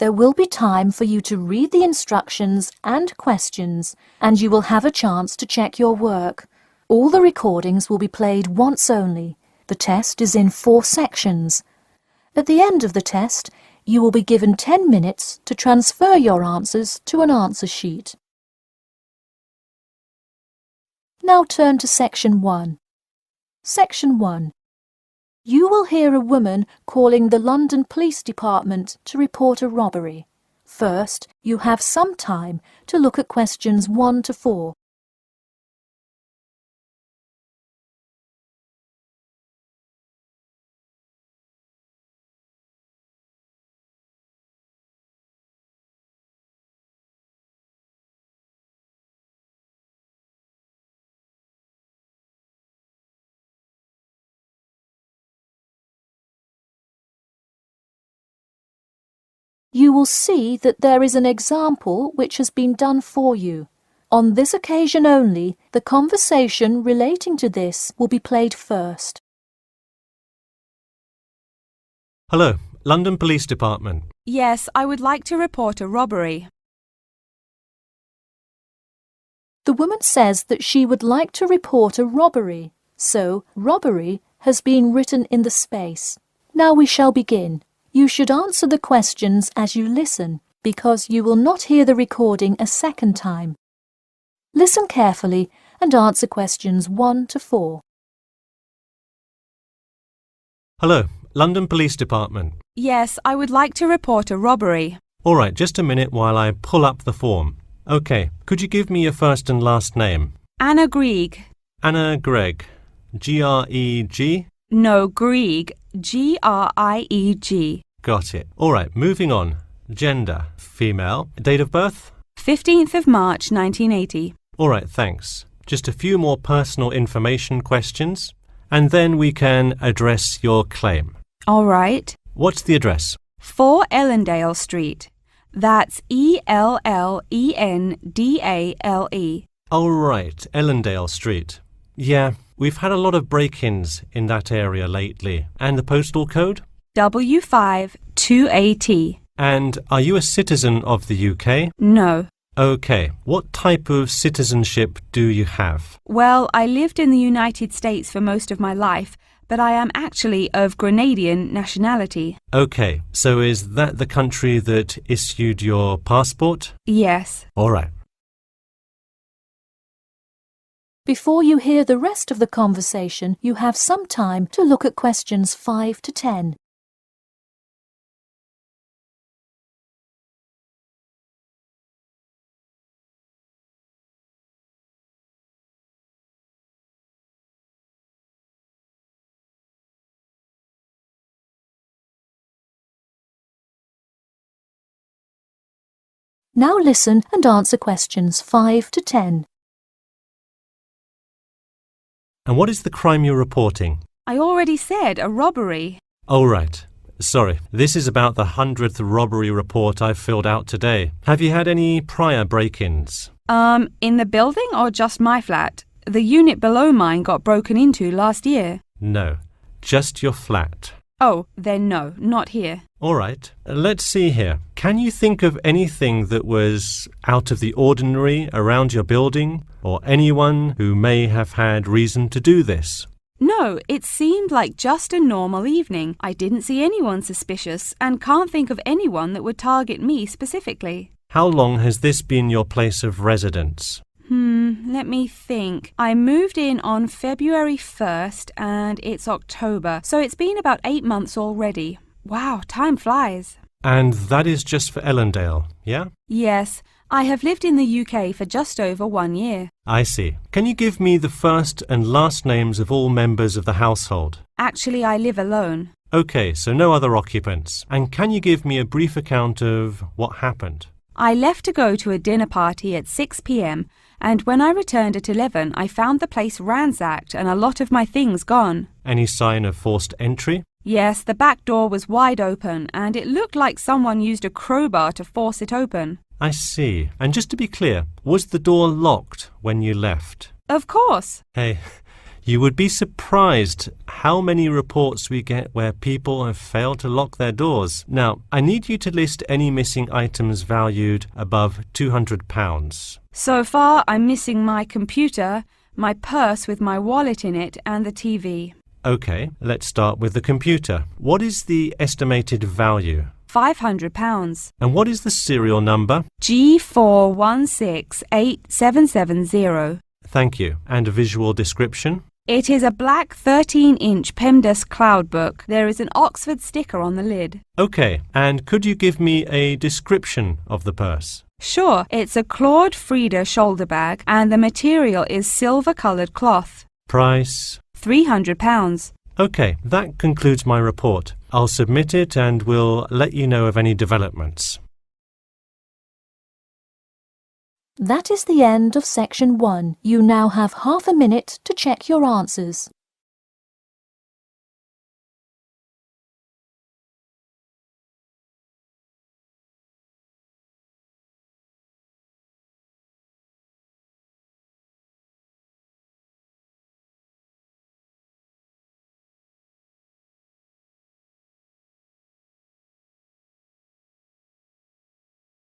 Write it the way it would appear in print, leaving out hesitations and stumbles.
There will be time for you to read the instructions and questions, and you will have a chance to check your work. All the recordings will be played once only. The test is in 4 sections. At the end of the test, you will be given 10 minutes to transfer your answers to an answer sheet. Now turn to Section 1. Section 1. You will hear a woman calling the London Police Department to report a robbery. First, you have some time to look at questions 1 to 4. You will see that there is an example which has been done for you. On this occasion only, the conversation relating to this will be played first. Hello, London Police Department. Yes, I would like to report a robbery. The woman says that she would like to report a robbery, so robbery has been written in the space. Now we shall begin. You should answer the questions as you listen, because you will not hear the recording a second time. Listen carefully and answer questions 1 to 4. Hello, London Police Department. Yes, I would like to report a robbery. All right, just a minute while I pull up the form. OK, could you give me your first and last name? Anna Grieg. Anna Gregg. G-R-E-G? No, Grieg. G-R-I-E-G. Got it. All right, moving on. Gender, female. Date of birth? 15th of March, 1980. All right, thanks. Just a few more personal information questions, and then we can address your claim. All right. What's the address? 4 Ellendale Street. That's E-L-L-E-N-D-A-L-E. Oh, right, Ellendale Street. Yeah, we've had a lot of break-ins in that area lately. And the postal code? W5 2AT. And are you a citizen of the UK? No. OK. What type of citizenship do you have? Well, I lived in the United States for most of my life, but I am actually of Grenadian nationality. OK. So is that the country that issued your passport? Yes. All right. Before you hear the rest of the conversation, you have some time to look at questions 5 to 10. Now listen and answer questions 5 to 10. And what is the crime you're reporting? I already said a robbery. Oh, right. Sorry. This is about the 100th robbery report I've filled out today. Have you had any prior break-ins? In the building or just my flat? The unit below mine got broken into last year. No. Just your flat. Oh, then no, not here. All right. Let's see here. Can you think of anything that was out of the ordinary around your building, or anyone who may have had reason to do this? No, it seemed like just a normal evening. I didn't see anyone suspicious and can't think of anyone that would target me specifically. How long has this been your place of residence? Let me think. I moved in on February 1st and it's October, so it's been about 8 months already. Wow, time flies. And that is just for Ellendale, yeah? Yes, I have lived in the UK for just over 1 year. I see. Can you give me the first and last names of all members of the household? Actually, I live alone. OK, so no other occupants. And can you give me a brief account of what happened? I left to go to a dinner party at 6 p.m. and when I returned at 11, I found the place ransacked and a lot of my things gone. Any sign of forced entry? Yes, the back door was wide open and it looked like someone used a crowbar to force it open. I see. And just to be clear, was the door locked when you left? Of course. Hey, You would be surprised how many reports we get where people have failed to lock their doors. Now, I need you to list any missing items valued above £200. So far, I'm missing my computer, my purse with my wallet in it, and the TV. Okay, let's start with the computer. What is the estimated value? £500. And what is the serial number? G41687770. Thank you. And a visual description? It is a black 13-inch PEMDAS cloud book. There is an Oxford sticker on the lid. Okay, and could you give me a description of the purse? Sure, it's a Claude Frieda shoulder bag and the material is silver-coloured cloth. Price? £300. Okay, that concludes my report. I'll submit it and we'll let you know of any developments. That is the end of section 1. You now have half a minute to check your answers.